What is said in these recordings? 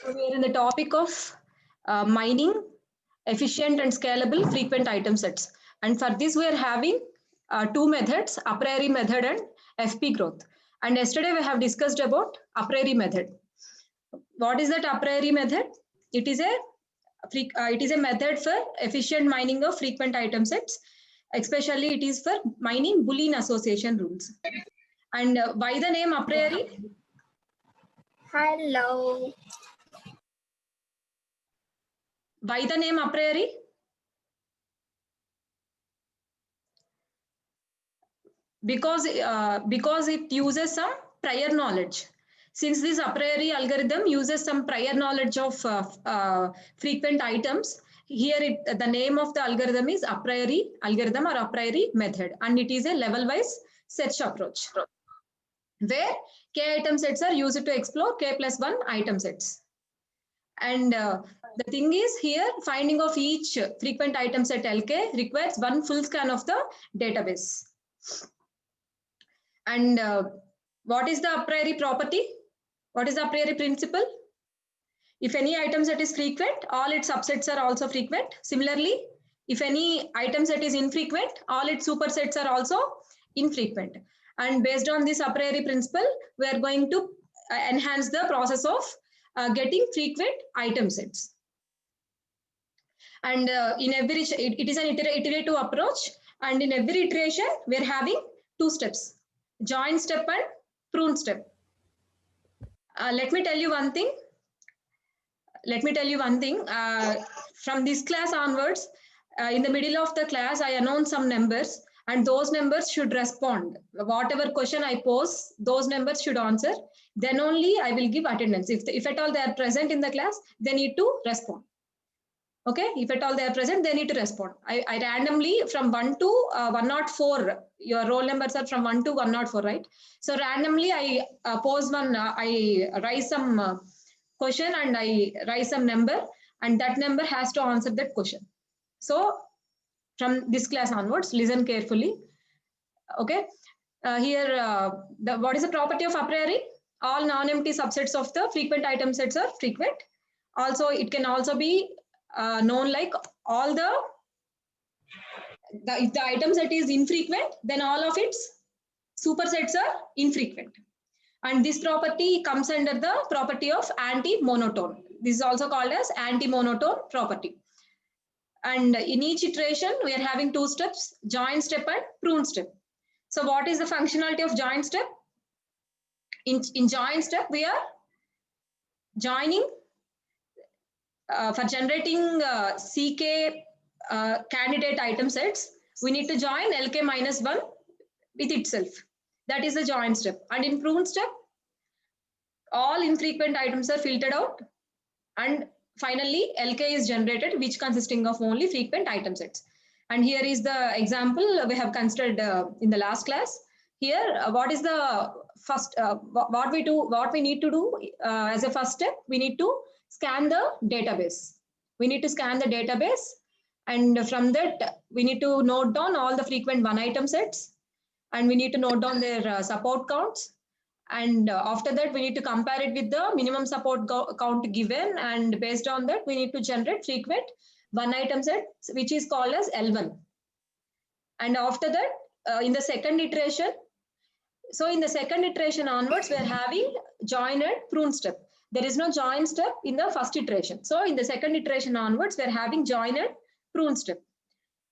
So we are in the topic of mining efficient and scalable frequent item sets. And for this, we are having two methods, a priori method and FP growth. And yesterday we have discussed about a priori method. What is that a priori method? It is a method for efficient mining of frequent item sets. Especially it is for mining Boolean association rules. And by the name a priori. Hello. By the name a priori. Because it uses some prior knowledge. Since this a priori algorithm uses some prior knowledge of frequent items, here the name of the algorithm is a priori algorithm or a priori method, and it is a level-wise search approach, where k item sets are used to explore k plus 1 item sets. And the thing is here, finding of each frequent item set LK requires one full scan of the database. And what is the a priori property? What is the a priori principle? If any item set is frequent, all its subsets are also frequent. Similarly, if any item set is infrequent, all its supersets are also infrequent. And based on this a priori principle, we are going to enhance the process of getting frequent item sets. And in every, it is an iterative approach. And in every iteration, we are having two steps: join step and prune step. Let me tell you one thing. From this class onwards, in the middle of the class, I announce some numbers, and those numbers should respond. Whatever question I pose, those numbers should answer. Then only I will give attendance. If at all they are present in the class, they need to respond. Okay, if at all they are present, they need to respond. I randomly from 1 to 104, your roll numbers are from 1 to 104, right? So randomly I pose one, I raise some question and I raise some number, and that number has to answer that question. So from this class onwards, listen carefully. Okay, here what is the property of a priori? All non-empty subsets of the frequent item sets are frequent. Also, it can also be known like all if the item set is infrequent, then all of its supersets are infrequent. And this property comes under the property of anti-monotone. This is also called as anti-monotone property. And in each iteration, we are having two steps: join step and prune step. So what is the functionality of join step? In join step, we are joining for generating CK candidate item sets. We need to join LK minus 1 with itself. That is the join step. And in prune step, all infrequent items are filtered out, and finally LK is generated, which consisting of only frequent item sets. And here is the example we have considered in the last class. Here, what is the first, what we need to do as a first step? We need to scan the database. We need to scan the database, and from that we need to note down all the frequent one item sets, and we need to note down their support counts. And after that, we need to compare it with the minimum support count given, and based on that, we need to generate frequent one item set, which is called as L1. And after that, in the second iteration, so in the second iteration onwards, we are having join and prune step. There is no join step in the first iteration. So in the second iteration onwards, we are having join and prune step.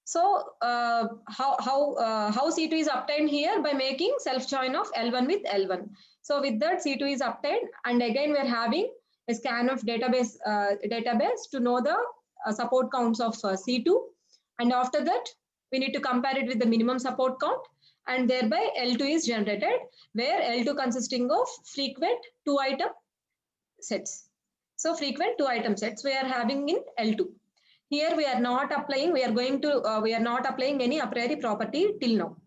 So how C2 is obtained here? By making self join of L1 with L1. So with that, C2 is obtained, and again we are having a scan of database to know the support counts of C2, and after that we need to compare it with the minimum support count, and thereby L2 is generated, where L2 consisting of frequent two item sets. So frequent two item sets we are having in L2. Here we are not applying, we are not applying any a priori property till now.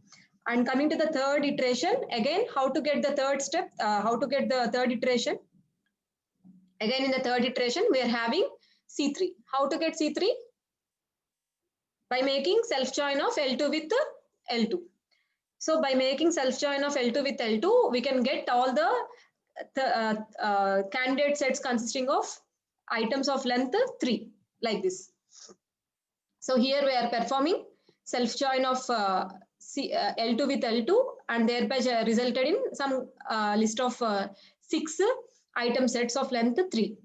And coming to the third iteration, again, how to get the third step, how to get the third iteration? Again, in the third iteration, we are having C3. How to get C3? By making self-join of L2 with L2. So by making self-join of L2 with L2, we can get all the candidate sets consisting of items of length 3, like this. So here we are performing self join of L2 with L2, and thereby resulted in some list of 6 item sets of length 3.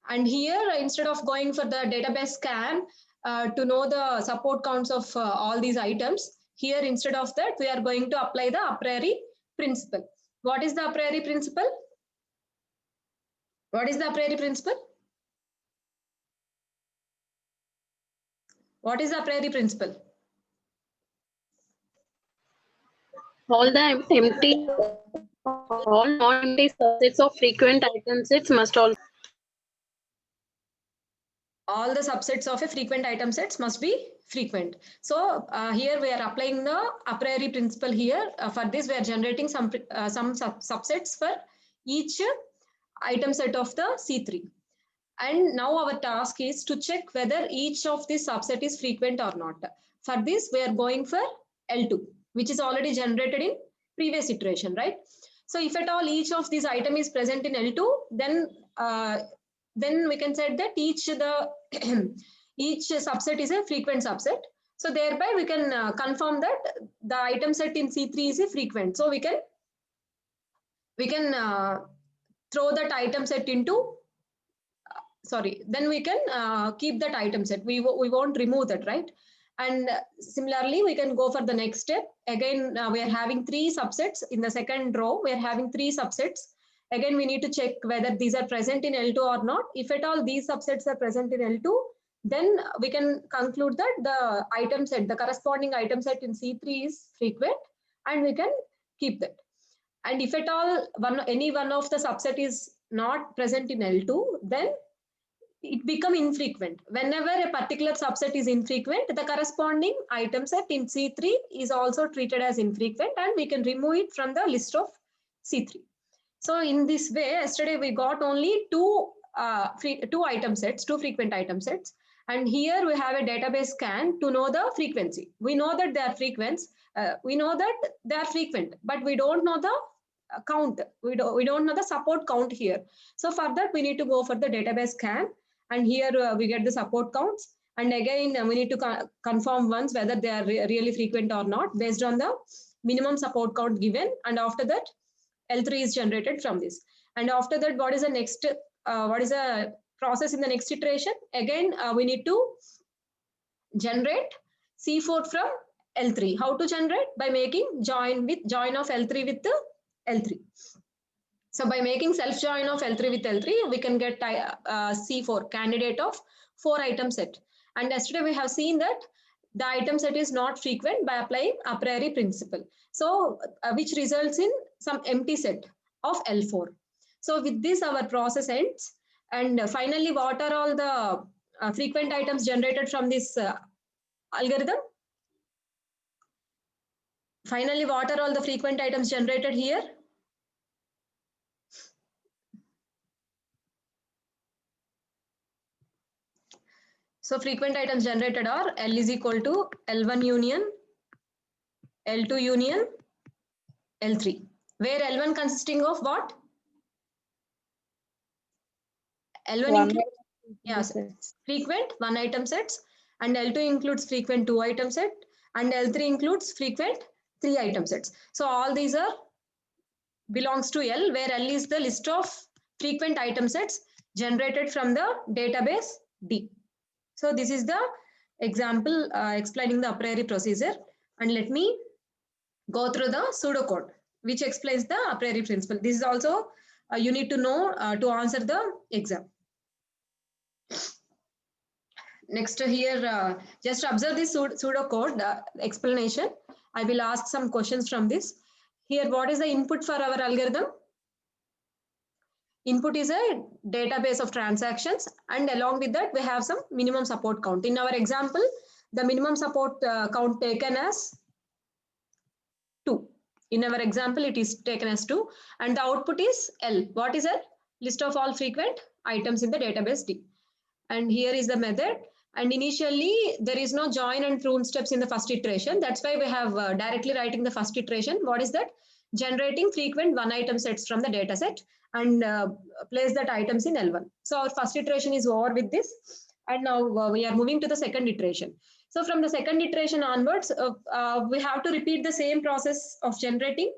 And here, instead of going for the database scan to know the support counts of all these items, here instead of that, we are going to apply the a priori principle. What is the a priori principle? What is the a priori principle? What is the a priori principle? All non-empty subsets of frequent item sets must also. All the subsets of a frequent item sets must be frequent. So here we are applying the a priori principle here. For this, we are generating some subsets for each item set of the C3. And now our task is to check whether each of this subset is frequent or not. For this, we are going for L2, which is already generated in previous iteration, right? So if at all each of these item is present in L2, then we can say that each subset is a frequent subset. So thereby we can confirm that the item set in C3 is a frequent. So we can throw that item set into then we can keep that item set. We won't remove that, right? And similarly, we can go for the next step. Again, we are having 3 subsets. In the second row, we are having 3 subsets. Again, we need to check whether these are present in L2 or not. If at all these subsets are present in L2, then we can conclude that the item set, the corresponding item set in C3 is frequent, and we can keep that. And if at all any one of the subset is not present in L2, then it becomes infrequent. Whenever a particular subset is infrequent, the corresponding item set in C3 is also treated as infrequent, and we can remove it from the list of C3. So in this way, yesterday we got only two item sets, 2 frequent item sets. And here we have a database scan to know the frequency. We know that they are frequent. We know that they are frequent, but we don't know the count. We don't know the support count here. So for that, we need to go for the database scan. And here we get the support counts. And again, we need to confirm once whether they are really frequent or not based on the minimum support count given. And after that, L3 is generated from this. And after that, what is the next? What is the process in the next iteration? Again, we need to generate C4 from L3. How to generate? By making join of L3 with the L3. So by making self join of L3 with L3, we can get C4, candidate of 4 item set. And yesterday we have seen that the item set is not frequent by applying a priori principle. So which results in some empty set of L4. So with this, our process ends. And finally, what are all the frequent items generated from this algorithm? Finally, what are all the frequent items generated here? So frequent items generated are L is equal to L1 union, L2 union, L3. Where L1 consisting of what? L1 includes frequent 1 item sets, and L2 includes frequent 2 item set, and L3 includes frequent 3 item sets. So all these are belongs to L, where L is the list of frequent item sets generated from the database D. So this is the example explaining the a priori procedure. And let me go through the pseudocode, which explains the a priori principle. This is also you need to know to answer the exam. Next here, just observe this pseudocode explanation. I will ask some questions from this. Here, what is the input for our algorithm? Input is a database of transactions, and along with that, we have some minimum support count. In our example, the minimum support count taken as 2. In our example, it is taken as 2, and the output is L. What is L? List of all frequent items in the database D. And here is the method. And initially, there is no join and prune steps in the first iteration. That's why we have directly writing the first iteration. What is that? Generating frequent 1 item sets from the data set. and place that items in L1. So our first iteration is over with this, and now we are moving to the second iteration. So from the second iteration onwards, we have to repeat the same process of generating,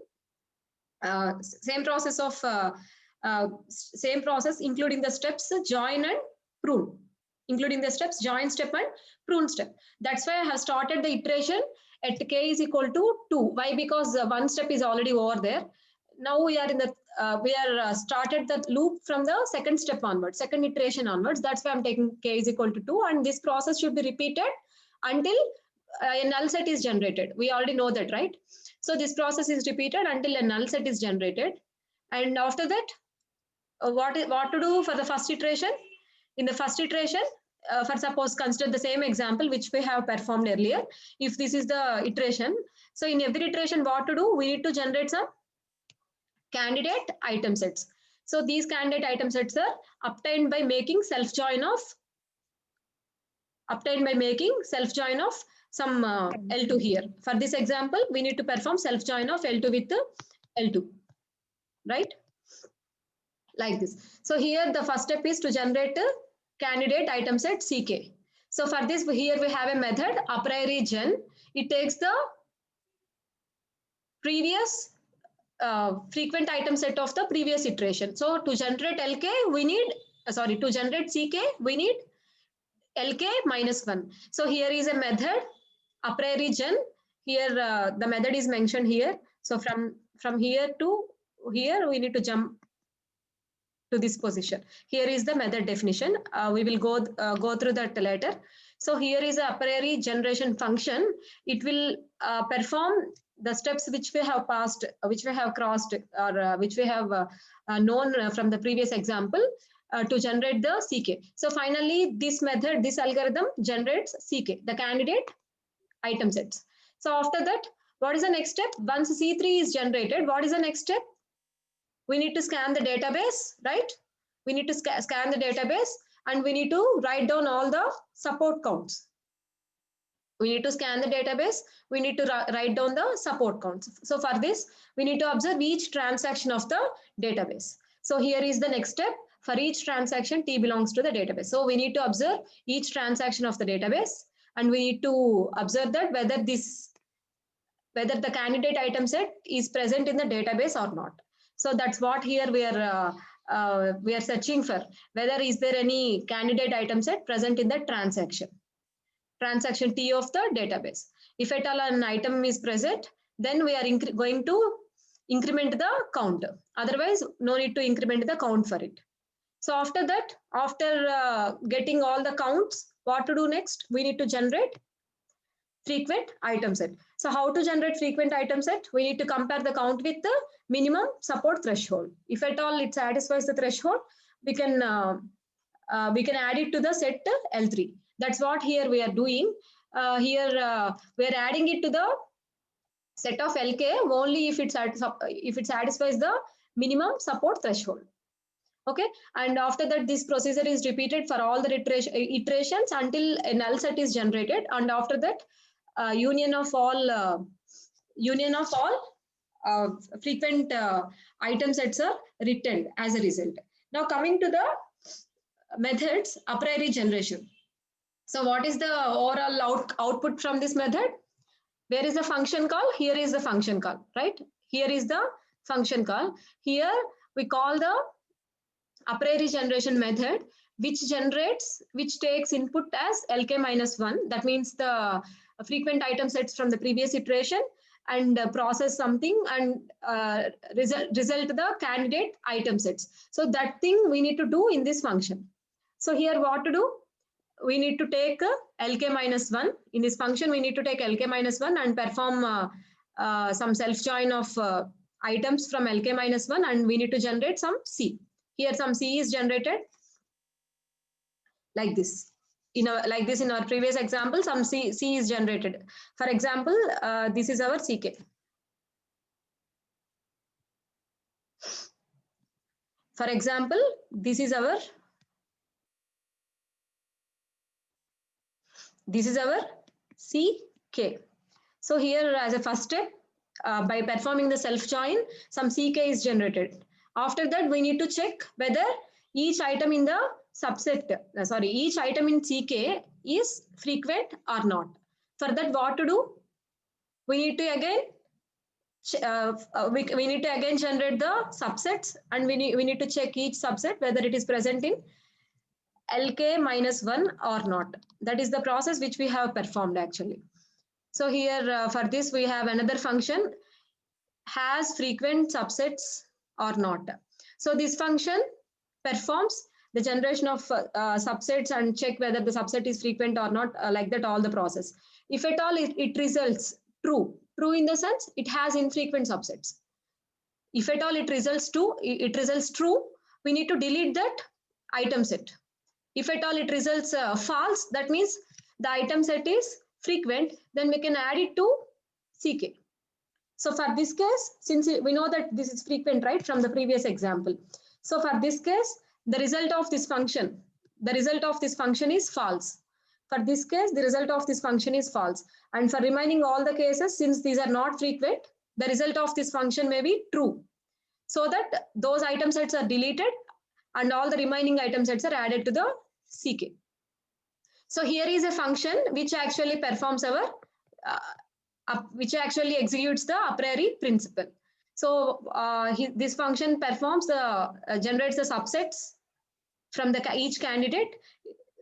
same process, including the steps join and prune, including the steps join step and prune step. That's why I have started the iteration at k is equal to 2. Why? Because one step is already over there. Now we are in the started the loop from the second step onwards, second iteration onwards. That's why I'm taking k is equal to 2, and this process should be repeated until a null set is generated. We already know that, right? So this process is repeated until a null set is generated. And after that, what to do for the first iteration? In the first iteration, for suppose consider the same example which we have performed earlier. If this is the iteration, so in every iteration, what to do? We need to generate some candidate item sets. So these candidate item sets are obtained by making self join of some L2 here. For this example, we need to perform self join of L2 with L2, right? Like this. So here the first step is to generate a candidate item set CK. So for this, here we have a method a priori gen. It takes the previous frequent item set of the previous iteration. So to generate LK, we need, to generate CK, we need LK minus 1. So here is a method a priori gen. Here the method is mentioned here. So from here to here, we need to jump to this position. Here is the method definition. We will go through that later. So here is a priori generation function. It will perform the steps which we have passed, which we have crossed, or which we have known from the previous example to generate the CK. So finally, this method, this algorithm generates CK, the candidate item sets. So after that, what is the next step? Once C3 is generated, what is the next step? We need to scan the database, right? We need to scan the database, and we need to write down all the support counts. We need to scan the database. We need to write down the support counts. So for this, we need to observe each transaction of the database. So here is the next step. For each transaction, T belongs to the database. So we need to observe each transaction of the database, and we need to observe that whether the candidate item set is present in the database or not. So that's what here we are searching for, whether is there any candidate item set present in the transaction T of the database. If at all an item is present, then we are going to increment the count. Otherwise, no need to increment the count for it. So after that, after getting all the counts, what to do next? We need to generate frequent item set. So how to generate frequent item set? We need to compare the count with the minimum support threshold. If at all it satisfies the threshold, we can add it to the set L3. That's what here we are doing. Here we are adding it to the set of LK only if it satisfies the minimum support threshold. Okay, and after that, this procedure is repeated for all the iterations until a null set is generated, and after that, union of all frequent item sets are returned as a result. Now coming to the methods a priori generation. So what is the overall output from this method? Where is the function call? Here is the function call, right? Here is the function call. Here we call the a priori generation method, which takes input as LK minus 1. That means the frequent item sets from the previous iteration, and process something and result the candidate item sets. So that thing we need to do in this function. So here what to do? We need to take LK minus 1. In this function, we need to take LK minus 1 and perform some self join of items from LK minus 1, and we need to generate some C. Here some C is generated like this. In our previous example, some C is generated. For example, this is our CK. For example, this is our CK. So here as a first step, by performing the self join, some CK is generated. After that, we need to check whether each item in the subset, each item in CK is frequent or not. For that, what to do? We need to again we need to again generate the subsets, and we need to check each subset whether it is present in LK minus 1 or not. That is the process which we have performed actually. So here for this we have another function, has frequent subsets or not. So this function performs the generation of subsets and check whether the subset is frequent or not, like that all the process. If at all it results true in the sense it has infrequent subsets. If at all it results true, we need to delete that item set. If at all it results false, that means the item set is frequent, then we can add it to CK. So for this case, since we know that this is frequent, right, from the previous example. So for this case, the result of this function is false. For this case, the result of this function is false. And for remaining all the cases, since these are not frequent, the result of this function may be true. So that those item sets are deleted and all the remaining item sets are added to the CK. So here is a function which actually performs our, which actually executes the a priori principle. So this function performs the, generates the subsets from the each candidate.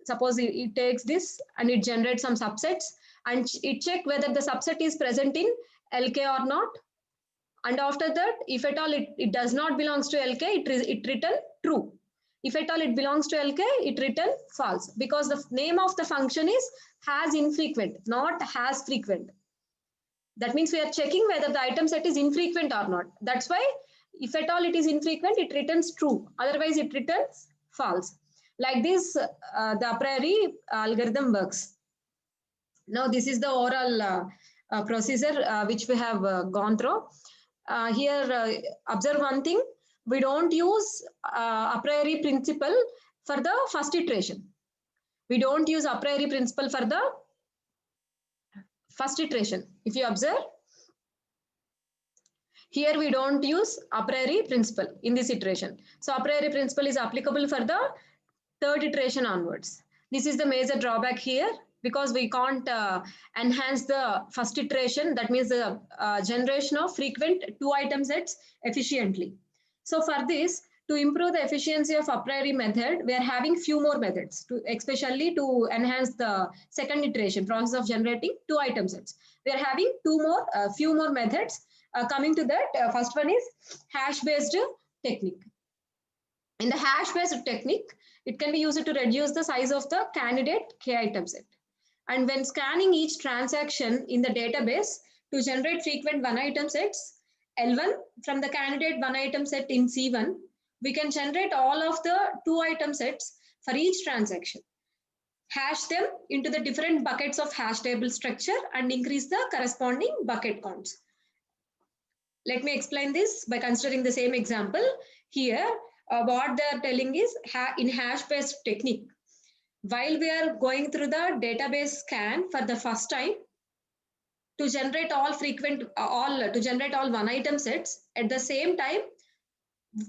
Suppose it takes this and it generates some subsets and it checks whether the subset is present in LK or not. And after that, if at all it does not belongs to LK, it return true. If at all it belongs to LK, it return false, because the name of the function is has infrequent, not has frequent. That means we are checking whether the item set is infrequent or not. That's why if at all it is infrequent, it returns true. Otherwise, it returns false. Like this, the a priori algorithm works. Now, this is the oral procedure which we have gone through. Here, observe one thing. We don't use a priori principle for the first iteration. We don't use a priori principle for the first iteration. If you observe, here we don't use a priori principle in this iteration. So a priori principle is applicable for the third iteration onwards. This is the major drawback here, because we can't enhance the first iteration, that means the generation of frequent two item sets efficiently. So for this, to improve the efficiency of a priori method, we are having few more methods, especially to enhance the second iteration process of generating two item sets. We are having few more methods. Coming to that, first one is hash-based technique. In the hash-based technique, it can be used to reduce the size of the candidate K item set. And when scanning each transaction in the database to generate frequent one item sets, L1 from the candidate one item set in C1, we can generate all of the two item sets for each transaction, hash them into the different buckets of hash table structure and increase the corresponding bucket counts. Let me explain this by considering the same example. Here, what they are telling is in hash-based technique, while we are going through the database scan for the first time to generate all one item sets, at the same time,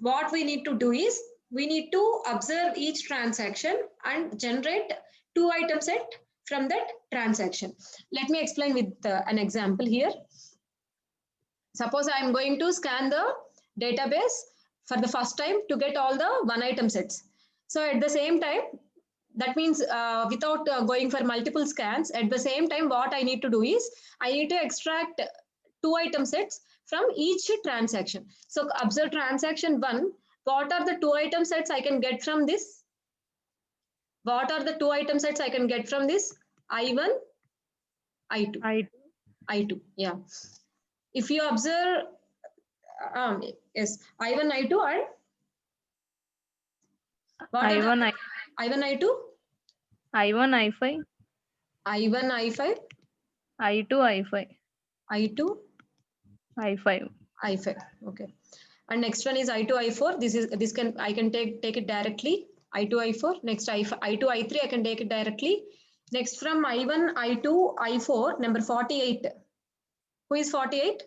what we need to do is we need to observe each transaction and generate two item set from that transaction. Let me explain with an example here. Suppose I am going to scan the database for the first time to get all the one item sets. So at the same time, that means without going for multiple scans, at the same time, what I need to do is I need to extract two item sets from each transaction. So observe transaction 1. What are the two item sets I can get from this? What are the two item sets I can get from this? I1, I2. I2, yeah. If you observe, yes, I1, I2 and what I1, I2? I1, I5. I1, I5. I2, I5. I2, I5. I5. Okay. And next one is I2, I4. I can take it directly. I2, I4. Next I2, I3. I can take it directly. Next from I1, I2, I4. Number 48. Who is 48?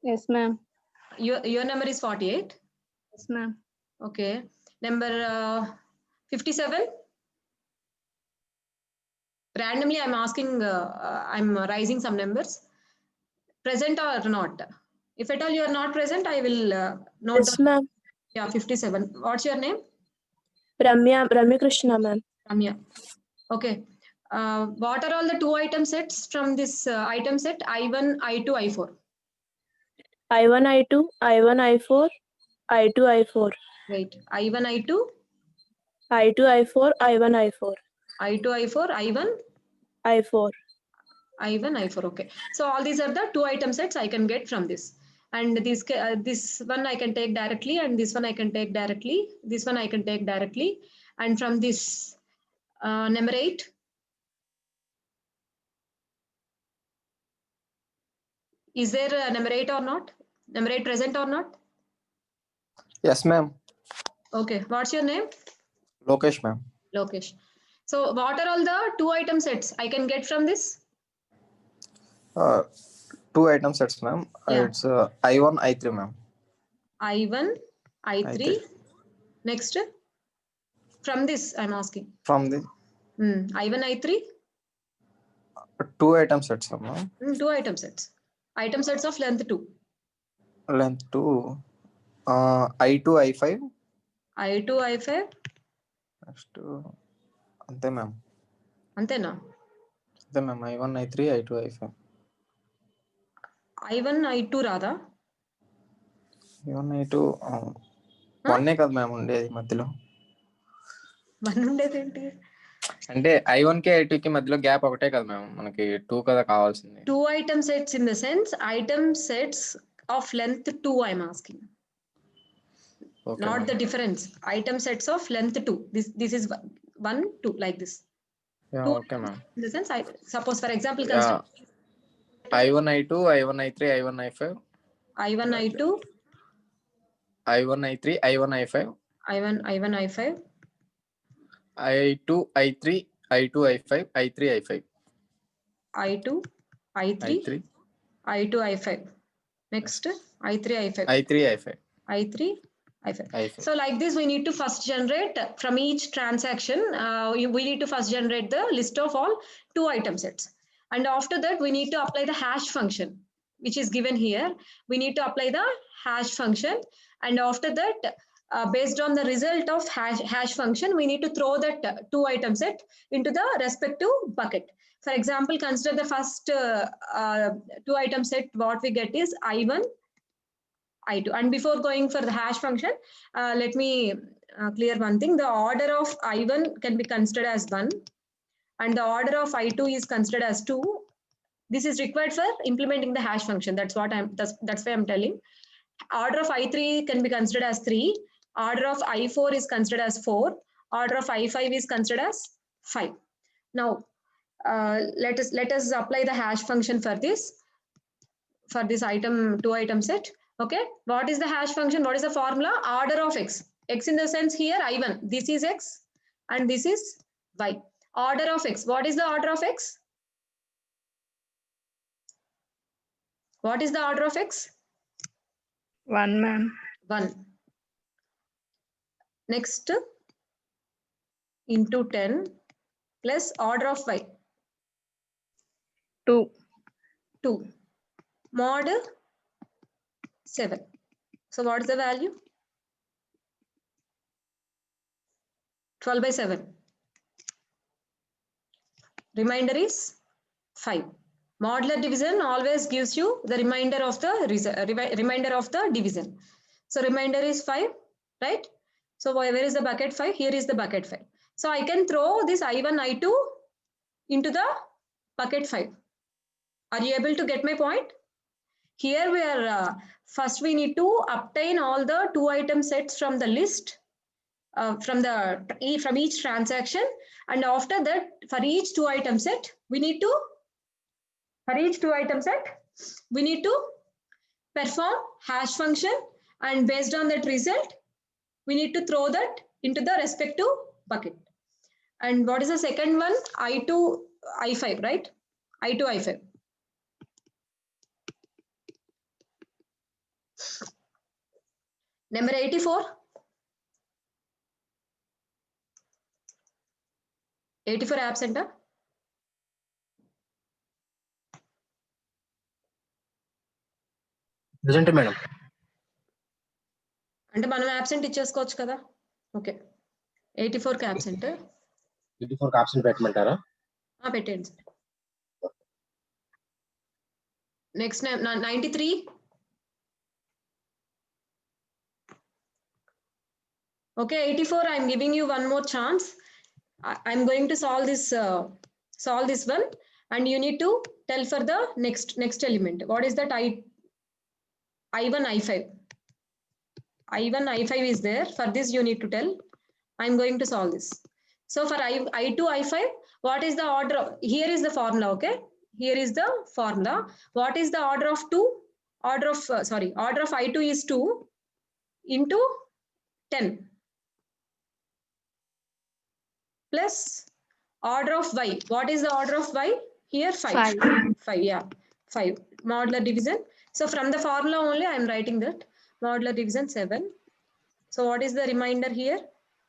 Yes, ma'am. Your number is 48. Yes, ma'am. Okay. Number 57. Randomly, I'm asking, I'm rising some numbers. Present or not? If at all you are not present, I will note Yes, down. ma'am. Yeah, 57. What's your name? Ramya Krishna, ma'am. Ramya. Okay. What are all the two item sets from this item set? I1, I2, I4. I1, I2, I1, I4, I2, I4, Wait. I1, I2, I2, I4, I1, I4, I2, I4, I1, I4. I1, I4. Okay. So all these are the two item sets I can get from this. And this one I can take directly, and this one I can take directly. This one I can take directly. And from this number 8, is there a number 8 or not? Number 8 present or not? Yes, ma'am. Okay. What's your name? Lokesh, ma'am. Lokesh. So what are all the two item sets I can get from this? Two item sets, ma'am. Yeah. It's I1, I3, ma'am. I1, I3. I3. Next. From this, I'm asking. From the I1, I3. two item sets, ma'am. Two item sets. Item sets of length 2. Length 2. I2, I5. I2, I5. Next, అంతే ma'am. అంతేనా? అంతే ma'am. I1, I3, I2, I5. I1, I2 రాదా? I1, I2 వన్నే కదా ma'am ఉండేది మధ్యలో. One ఉండేది ఏంటి? అంటే I1 కి I2 కి మధ్యలో గ్యాప్ ఒకటే కదా మ్యామ్, మనకి 2 కదా కావాల్సింది. Two item sets in the sense item sets of length 2 I'm asking. Okay, Not ma'am. the difference. Item sets of length 2. This is 1, 2 like this. Yeah, Two okay ma'am. in the sense, suppose for example, Yeah. consider I1, I2, I1, I3, I1, I5. I1, I2, I1, I3, I1, I5. I1, I5, I2, I3, I2, I5, I3, I5. I2, I3, I3, I2, I5. Next, I3, I5. I3, I5. I3, I5. I5. So like this, we need to first generate from each transaction. We need to first generate the list of all two item sets. And after that, we need to apply the hash function, which is given here. We need to apply the hash function. And after that, based on the result of hash function, we need to throw that two item set into the respective bucket. For example, consider the first two item set, what we get is I1, I2. And before going for the hash function, let me clear one thing. The order of I1 can be considered as 1 and the order of I2 is considered as 2. This is required for implementing the hash function. That's why I'm telling. Order of I3 can be considered as 3. Order of I4 is considered as 4. Order of I5 is considered as 5. Now, let us apply the hash function for this two item set. Okay, what is the hash function? What is the formula? Order of x. X in the sense here I1. This is x and this is y. Order of x. What is the order of x? What is the order of x? 1, ma'am. 1. Next, into 10 plus order of y. 2. 2. Mod 7. So what is the value? 12 by 7. Remainder is 5. Modular division always gives you the remainder of the division. So remainder is 5, right? So where is the bucket 5? Here is the bucket 5. So I can throw this I1, I2 into the bucket 5. Are you able to get my point? Here we are, first we need to obtain all the two item sets from the list, from each transaction. And after that, for each two item set, we need to perform hash function. And based on that result, we need to throw that into the respective bucket. And what is the second one? I2, I5, right? I2, I5. Number 84. 84 absent. Present, madam. అంటే మనం absent ఇచ్చేసుకోవచ్చు కదా. Okay 84 కి absent. 84 absent పెట్టమంటారా? పెట్టండి sir. Next 93. Okay, 84. I'm giving you one more chance. I'm going to solve this one, and you need to tell for the next element. What is that? I1, I5. I1, I5 is there. For this, you need to tell. I'm going to solve this. So for I2, I5, what is the order? Here is the formula. Okay, here is the formula. What is the order of 2? Order of I2 is 2 into 10. Plus order of y. What is the order of y? Here 5. 5, yeah. 5. Modular division. So from the formula only I am writing that. Modular division 7. So what is the remainder here?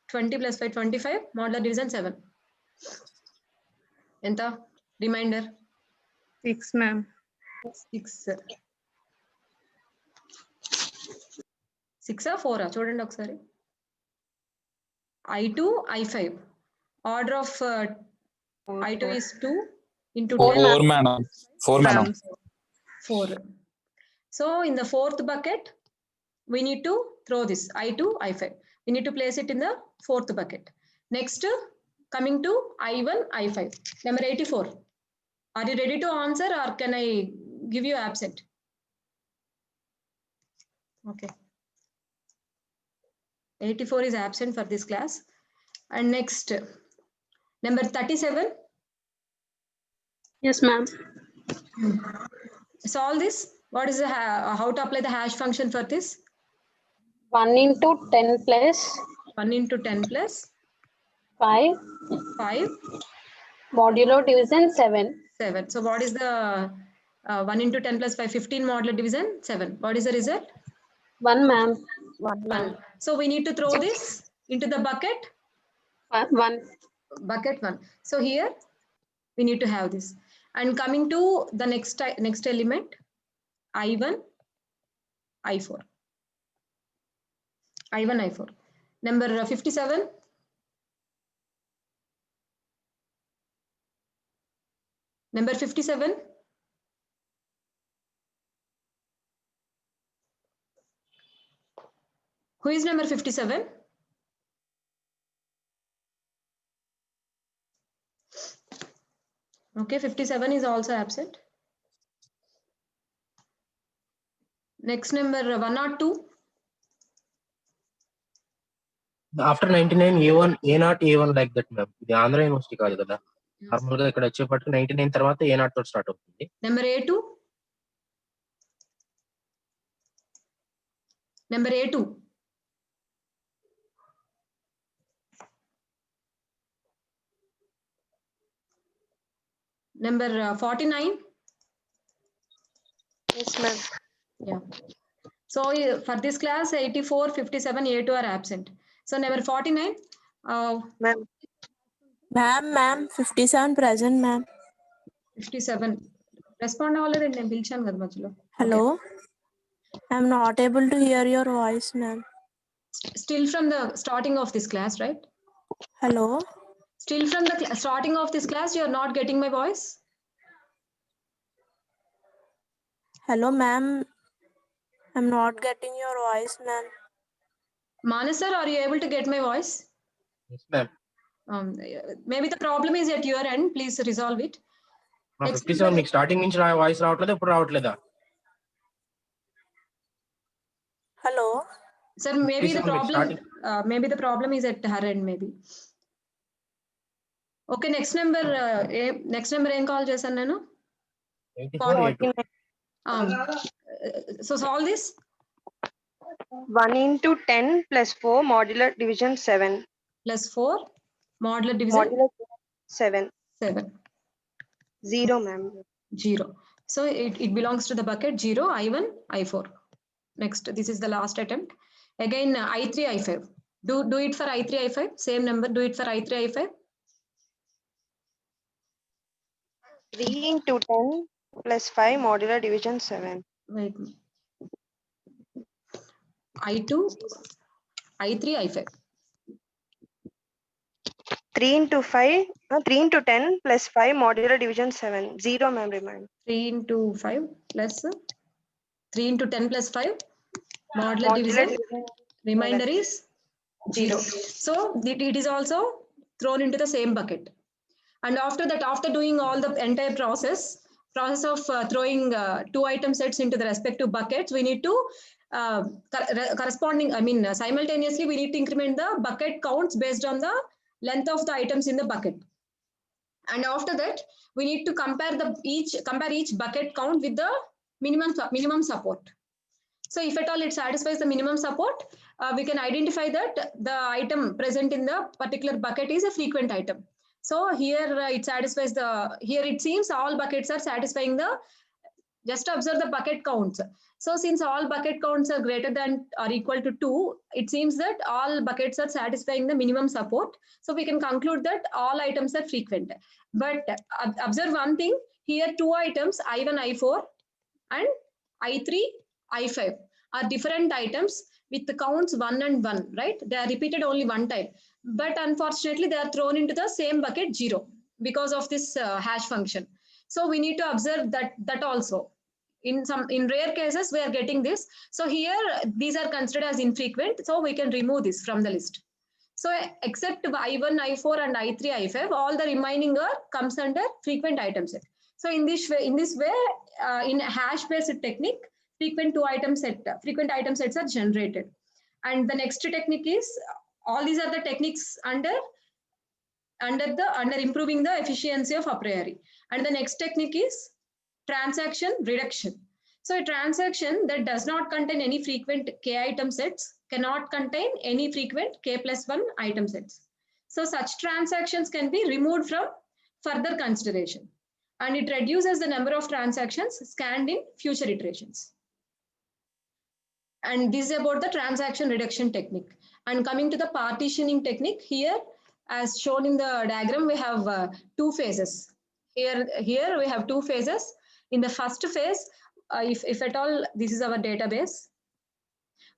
20 plus 5, 25. Modular division 7. Enta remainder? 6, ma'am. 6. 6 or 4? చూడండి ఒకసారి. I2, I5. Order of I2 is 2 into 10. 4 madam. 4 madam. 4. So in the fourth bucket, we need to throw this I2, I5. We need to place it in the fourth bucket. Next, coming to I1, I5. Number 84. Are you ready to answer, or can I give you absent? Okay. 84 is absent for this class. And next, number 37. Yes, ma'am. Solve this. What is how to apply the hash function for this? 1 into 10 plus 1 into 10 plus 5 5, modulo division 7. 7. So what is the 1 into 10 plus 5? 15 modular division 7. What is the result? 1, ma'am. 1. So we need to throw this into the bucket. 1. Bucket 1. So here we need to have this. And coming to the next element, I1, I4. I1, I4. Number 57. Number 57. Who is number 57? Okay, 57 is also absent. Next number 102. After 99, A1, A0, A1 like that, ma'am. ఇది Andhra university కాదు కదా. Normal గా ఇక్కడ వచ్చేపటికి 99 తర్వాత A0 తో start అవుతుంది. Number A2. Number A2. Number 49. Yes, ma'am. Yeah. So for this class, 84, 57, A2 are absent. So number 49. Ma'am. Ma'am, 57 present, ma'am. 57. Respond అవ్వలేదండి, నేను పిలిచాను కదా మధ్యలో. Hello. I'm not able to hear your voice, ma'am. Still from the starting of this class, right? Hello. Still from the starting of this class, you are not getting my voice? Hello, ma'am. I'm not getting your voice, ma'am. Manas sir, are you able to get my voice? Yes, ma'am. Maybe the problem is at your end. Please resolve it. మా 57 మీకు starting నుంచి voice రావట్లేదు, ఇప్పుడు రావట్లేదా? Hello. Sir, maybe the problem is at her end, maybe. Okay, next number ఏం call చేశాను నేను? 84, A2. So solve this. 1 into 10 plus 4 modular division 7. Plus 4 modular division Modular 7. 7. 0, ma'am. 0. So it belongs to the bucket 0, I1, I4. Next, this is the last attempt. Again, I3, I5. Do it for I3, I5. Same number, do it for I3, I5. 3 into 10 plus 5 modular division 7. Wait. I2, I3, I5. 3 into 5, 3 into 10 plus 5 modular division 7. 0, ma'am, remind. 3 into 5 plus 3 into 10 plus 5. Modular Modular division. division Remainder 7. is 0. So it is also thrown into the same bucket. And after that, after doing all the entire process of throwing 2 item sets into the respective buckets, we need to simultaneously we need to increment the bucket counts based on the length of the items in the bucket. And after that, we need to compare each bucket count with the minimum support. So if at all it satisfies the minimum support, we can identify that the item present in the particular bucket is a frequent item. So here it satisfies here it seems all buckets are satisfying just observe the bucket counts. So since all bucket counts are greater than or equal to 2, it seems that all buckets are satisfying the minimum support. So we can conclude that all items are frequent. But observe one thing, here 2 items, I1, I4 and I3, I5 are different items with the counts 1 and 1, right? They are repeated only one time. But unfortunately, they are thrown into the same bucket 0 because of this hash function. So we need to observe that also. In rare cases, we are getting this. So here, these are considered as infrequent. So we can remove this from the list. So except I1, I4 and I3, I5, all the remaining comes under frequent item set. So in this way, in hash-based technique, frequent item sets are generated. And the next technique is, all these are the techniques under improving the efficiency of a priori. And the next technique is transaction reduction. So a transaction that does not contain any frequent k item sets cannot contain any frequent k plus 1 item sets. So such transactions can be removed from further consideration, and it reduces the number of transactions scanned in future iterations. And this is about the transaction reduction technique. And coming to the partitioning technique, here as shown in the diagram, we have 2 phases. Here we have 2 phases. In the first phase, if at all this is our database,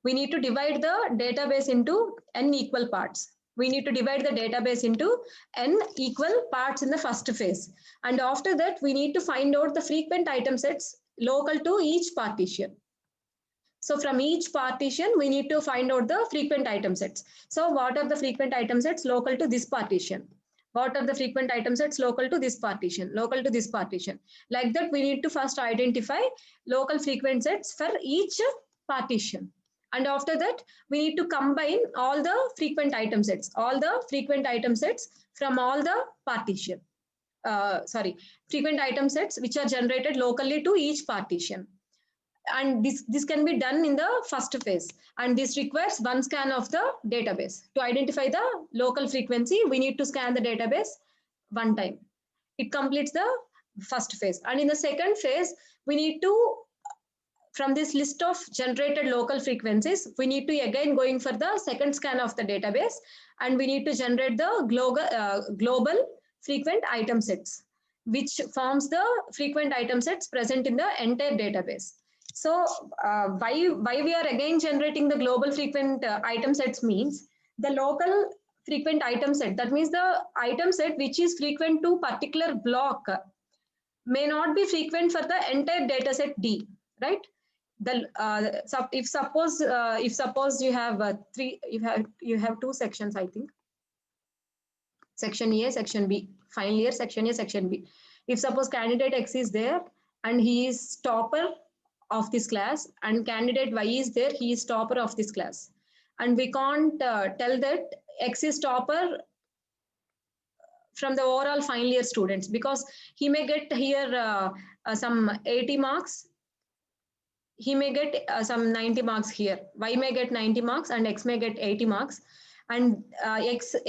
we need to divide the database into n equal parts. We need to divide the database into n equal parts in the first phase. And after that, we need to find out the frequent item sets local to each partition. So from each partition, we need to find out the frequent item sets. So what are the frequent item sets local to this partition? What are the frequent item sets local to this partition, local to this partition? Like that, we need to first identify local frequent sets for each partition. And after that, we need to combine all the frequent item sets from all the partition. Frequent item sets which are generated locally to each partition. And this can be done in the first phase, and this requires one scan of the database. To identify the local frequency, we need to scan the database one time. It completes the first phase. And in the second phase, we need to, from this list of generated local frequencies, we need to again going for the second scan of the database, and we need to generate the global frequent item sets, which forms the frequent item sets present in the entire database. So why we are again generating the global frequent item sets means the local frequent item set, that means the item set which is frequent to particular block may not be frequent for the entire data set D, right? If suppose you have you have 2 sections, I think, section A, section B, final year, section A, section B. If suppose candidate X is there and he is topper of this class, and candidate Y is there, he is topper of this class, and we can't tell that X is topper from the overall final year students, because he may get here some 80 marks, he may get some 90 marks here, Y may get 90 marks and X may get 80 marks, and the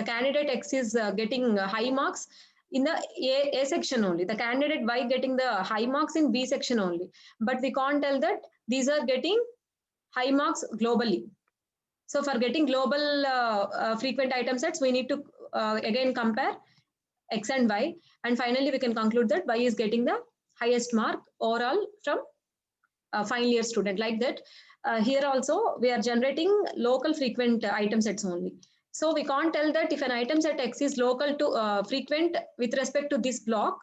candidate X is getting high marks in the A section only, the candidate Y getting the high marks in B section only. But we can't tell that these are getting high marks globally. So for getting global frequent item sets, we need to again compare X and Y. And finally, we can conclude that Y is getting the highest mark overall from final year student. Like that, here also, we are generating local frequent item sets only. So we can't tell that if an item set X is local to frequent with respect to this block,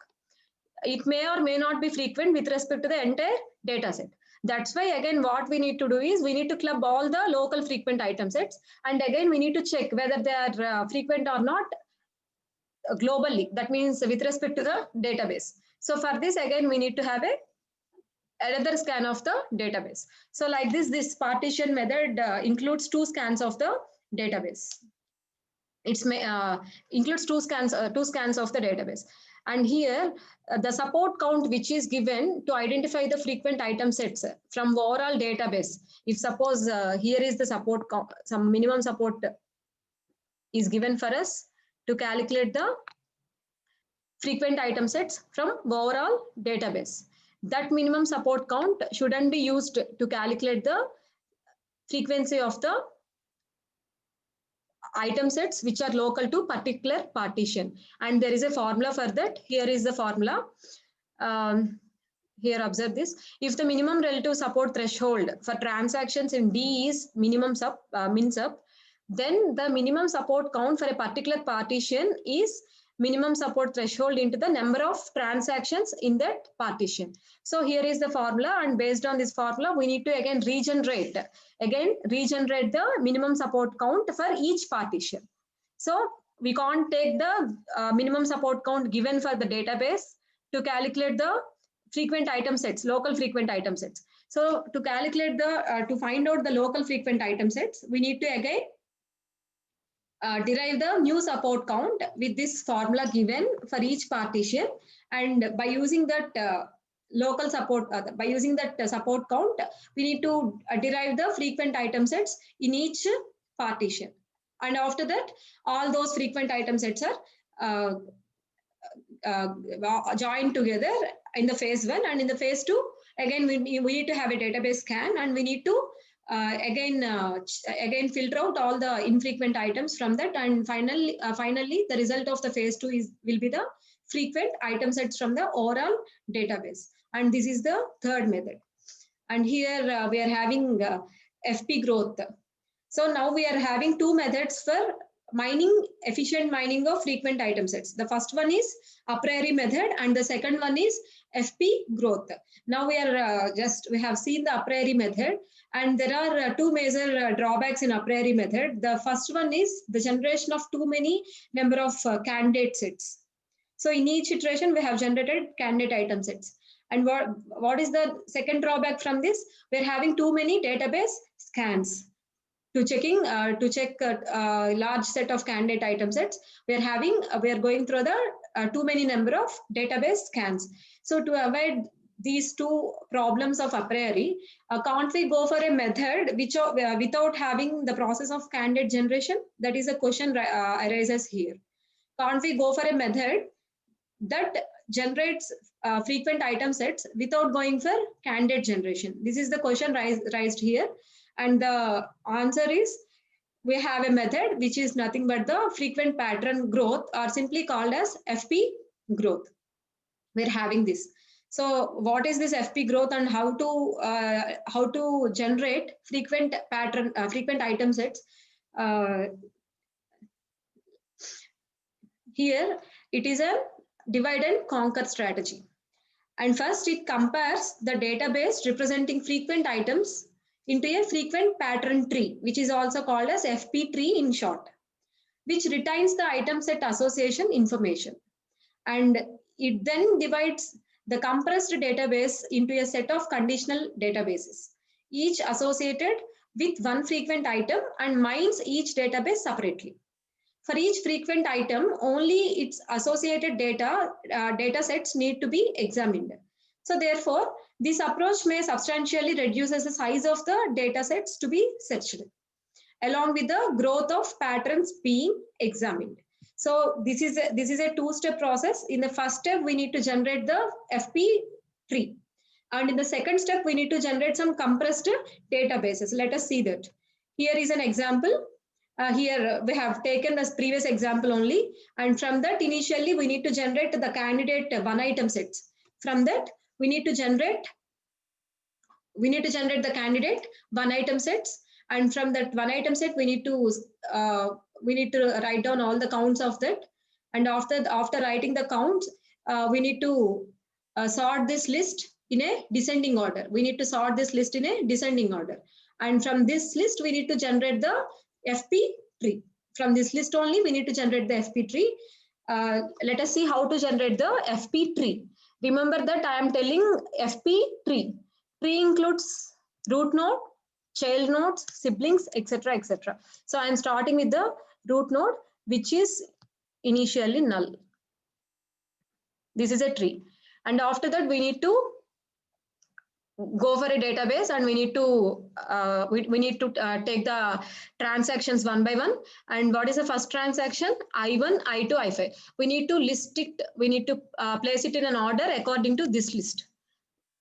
it may or may not be frequent with respect to the entire data set. That's why again what we need to do is we need to club all the local frequent item sets, and again we need to check whether they are frequent or not globally. That means with respect to the database. So for this again we need to have another scan of the database. So like this partition method includes 2 scans of the database. It's includes two scans of the database. And here, the support count which is given to identify the frequent item sets from overall database. If suppose here is the support count, some minimum support is given for us to calculate the frequent item sets from overall database. That minimum support count shouldn't be used to calculate the frequency of the item sets which are local to particular partition, and there is a formula for that. Here is the formula. Here observe this. If the minimum relative support threshold for transactions in D is minimum sub min sub, then the minimum support count for a particular partition is minimum support threshold into the number of transactions in that partition. So here is the formula, and based on this formula we need to again regenerate the minimum support count for each partition. So we can't take the minimum support count given for the database to calculate the frequent item sets, local frequent item sets. So to calculate the to find out the local frequent item sets, we need to again derive the new support count with this formula given for each partition, and by using that local support, by using that support count, we need to derive the frequent item sets in each partition. And after that, all those frequent item sets are joined together in the phase 1, and in the phase 2, again we need to have a database scan, and we need to again filter out all the infrequent items from that, and finally the result of the phase 2 will be the frequent item sets from the overall database. And this is the third method. And here we are having FP growth. So now we are having 2 methods for efficient mining of frequent item sets. The first one is a priori method, and the second one is FP growth. Now we have seen the a priori method, and there are 2 major drawbacks in a priori method. The first one is the generation of too many number of candidate sets. So in each iteration we have generated candidate item sets. And what is the second drawback from this? We're having too many database scans. To check a large set of candidate item sets, we are going through the too many number of database scans. So to avoid these 2 problems of a priori, can't we go for a method which without having the process of candidate generation? That is a question arises here. Can't we go for a method that generates frequent item sets without going for candidate generation? This is the question raised here. And the answer is, we have a method which is nothing but the frequent pattern growth, or simply called as FP growth. We're having this. So what is this FP growth, and how to generate frequent item sets? Here it is a divide and conquer strategy. And first it compares the database representing frequent items into a frequent pattern tree, which is also called as FP tree in short, which retains the item set association information. And it then divides the compressed database into a set of conditional databases, each associated with one frequent item, and mines each database separately. For each frequent item, only its associated data sets need to be examined. So therefore, this approach may substantially reduces the size of the data sets to be searched, along with the growth of patterns being examined. So this is a 2-step process. In the first step, we need to generate the FP tree. And in the second step, we need to generate some compressed databases. Let us see that. Here is an example. Here we have taken this previous example only. And from that, initially, we need to generate the candidate one item sets. From that, we need to generate the candidate one item sets. And from that one item set, we need to write down all the counts of that. And after writing the counts, we need to sort this list in a descending order. We need to sort this list in a descending order. And from this list, we need to generate the FP tree. From this list only, we need to generate the FP tree. Let us see how to generate the FP tree. Remember that I am telling FP tree. Tree includes root node, child nodes, siblings, etc., etc. So I am starting with the root node, which is initially null. This is a tree. And after that, we need to go for a database, and we need to take the transactions one by one. And what is the first transaction? I1, I2, I5. We need to list it. We need to place it in an order according to this list.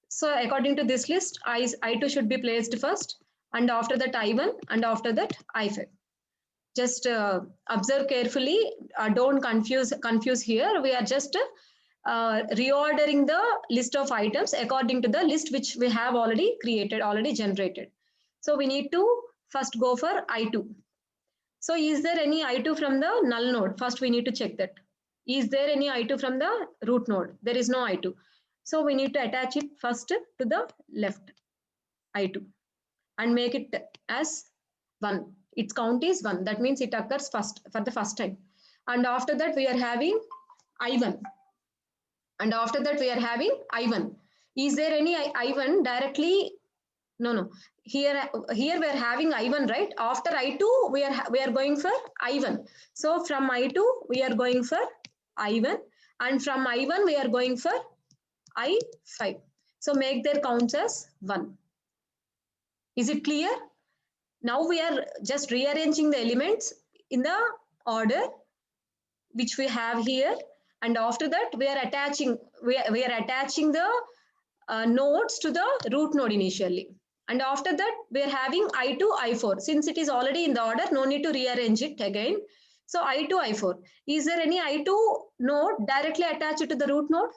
So according to this list, I2 should be placed first, and after that I1, and after that I5. Just observe carefully. Don't confuse here. We are just reordering the list of items according to the list which we have already created, already generated. So we need to first go for I2. So is there any I2 from the null node? First we need to check that. Is there any I2 from the root node? There is no I2. So we need to attach it first to the left, I2, and make it as 1. Its count is 1. That means it occurs first for the first time. And after that we are having I1. And after that we are having I1. Is there any I1 directly? No. Here we are having I1, right? After I2 we are going for I1. So from I2 we are going for I1, and from I1 we are going for I5. So make their counts as 1. Is it clear? Now we are just rearranging the elements in the order which we have here. And after that, we are attaching the nodes to the root node initially. And after that, we are having I2, I4. Since it is already in the order, no need to rearrange it again. So I2, I4. Is there any I2 node directly attached to the root node?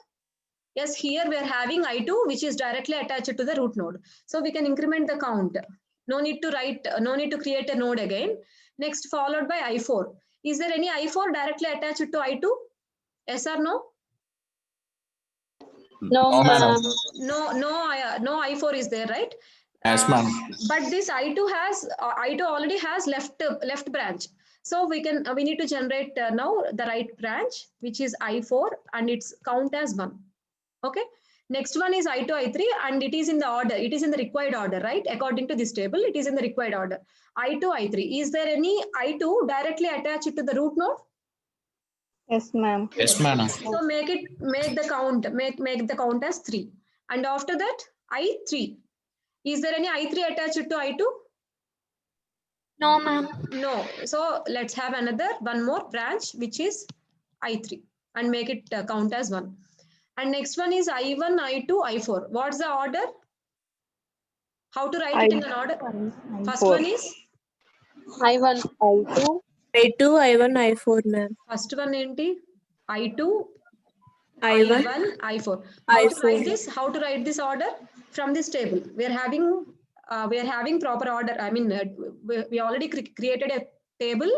Yes, here we are having I2, which is directly attached to the root node. So we can increment the count. No need to create a node again. Next, followed by I4. Is there any I4 directly attached to I2? Yes or no? No, ma'am. No I4 is there, right? Yes, ma'am. But this I2 already has left branch. So we need to generate now the right branch, which is I4, and its count as 1. Okay. Next one is I2, I3, and it is in the order. It is in the required order, right? According to this table, it is in the required order. I2, I3. Is there any I2 directly attached to the root node? Yes, ma'am. Yes, madam. So make the count as 3. And after that, I3. Is there any I3 attached to I2? No, ma'am. No. So let's have one more branch, which is I3, and make it count as 1. And next one is I1, I2, I4. What's the order? How to write it in an order? First one is I1. I2, I1, I4, ma'am. first one enti? I2, I1, I1, I4. How to write this order? From this table. We are having proper order. I mean, we already created a table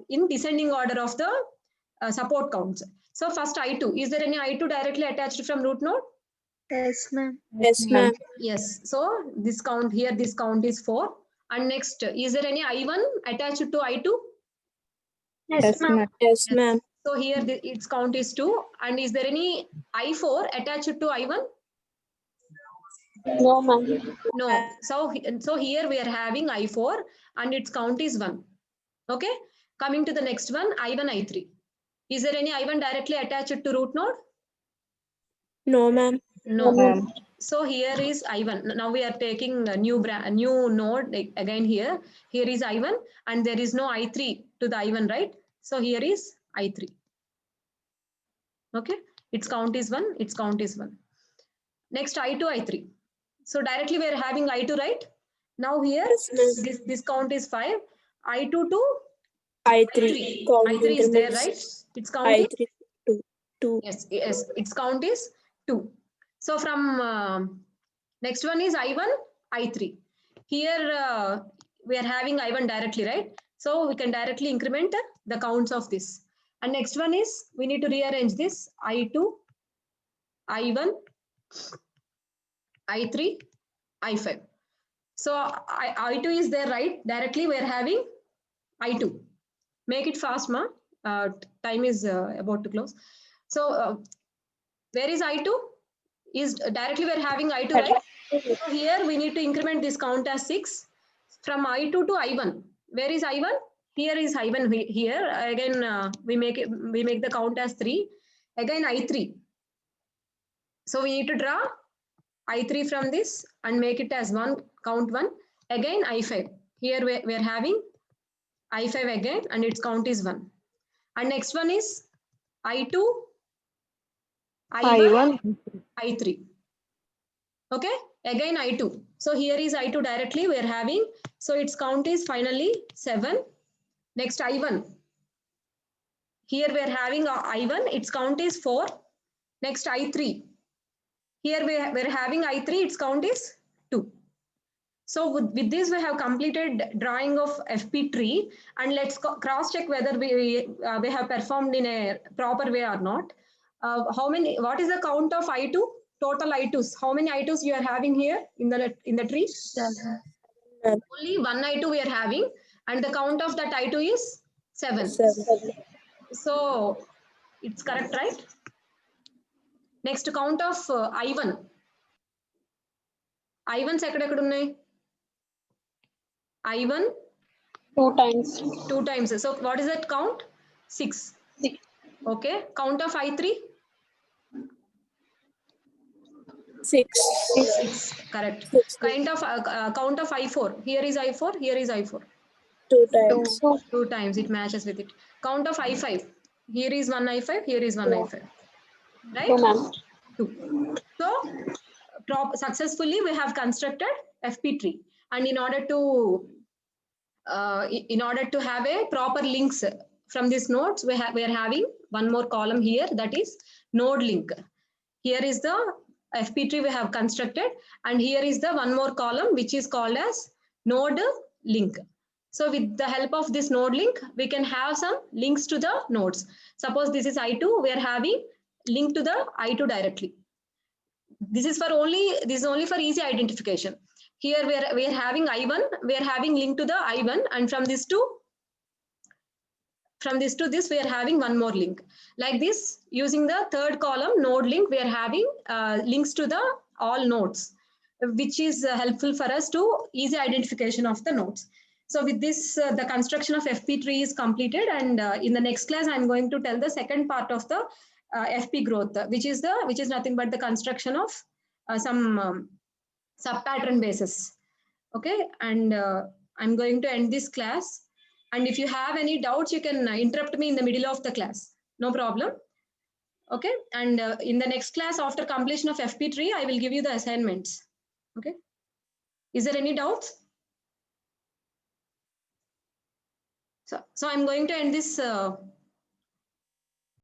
in descending order of the support counts. So first I2. Is there any I2 directly attached from root node? Yes, ma'am. Yes, ma'am. Yes. So this count here, this count is 4. And next, is there any I1 attached to I2? Yes, ma'am. Yes, ma'am. So here its count is 2. And is there any I4 attached to I1? No, ma'am. No. So here we are having I4 and its count is 1. Okay. Coming to the next one, I1, I3. Is there any I1 directly attached to root node? No, ma'am. No. So here is I1. Now we are taking a new node again here. Here is I1 and there is no I3 to the I1, right? So here is I3. Okay. Its count is 1. Its count is 1. Next I2, I3. So directly we are having I2, right? Now here, Yes, ma'am. this count is 5. I2 to I3. I3. Count I3 is there, increments. right? Its count is? I3. 2. Yes, yes. Its count is 2. So from next one is I1, I3. Here we are having I1 directly, right? So we can directly increment the counts of this. And next one is, we need to rearrange this. I2, I1, I3, I5. So I2 is there, right? Directly we are having I2. Make it fast, ma. Time is about to close. So where is I2? Is directly we are having I2, right? So here we need to increment this count as 6 from I2 to I1. Where is I1? Here is I1 here. Again, we make the count as 3. Again I3. So we need to draw I3 from this and make it as 1, count 1. Again I5. Here we are having I5 again and its count is 1. And next one is I2, I1, I3. Okay, again I2. So here is I2 directly we are having. So its count is finally 7. Next I1. Here we are having I1, its count is 4. Next I3. Here we are having I3, its count is 2. So with this we have completed drawing of FP tree, and let's cross check whether we have performed in a proper way or not. What is the count of I2? Total I2s. How many I2s you are having here in the tree? 7. Only one I2 we are having, and the count of that I2 is 7. 7. So it's correct, right? Next count of I1. I1s ఎక్కడెక్కడ ఉన్నాయి? I1 2 times. 2 times. So what is that count? 6. 6. Okay. Count of I3? 6. 6. Correct. 6. Count of I4. Here is I4. Here is I4. 2 times. 2 times. It matches with it. Count of I5. Here is one I5. Here is one I5. Right? 2, ma'am. 2. So successfully we have constructed FP tree, and in order to have a proper links from these nodes, we are having one more column here, that is node link. Here is the FP tree we have constructed, and here is the one more column which is called as node link. So with the help of this node link, we can have some links to the nodes. Suppose this is I2, we are having link to the I2 directly. This is only for easy identification. Here we are having I1, we are having link to the I1, and from this to this we are having one more link. Like this, using the third column node link, we are having links to the all nodes, which is helpful for us to easy identification of the nodes. So with this, the construction of FP tree is completed, and in the next class, I'm going to tell the second part of the FP growth, which is nothing but the construction of some sub-pattern basis. Okay, and I'm going to end this class. And if you have any doubts, you can interrupt me in the middle of the class. No problem. Okay, and in the next class, after completion of FP tree, I will give you the assignments. Okay, is there any doubts? So I'm going to end this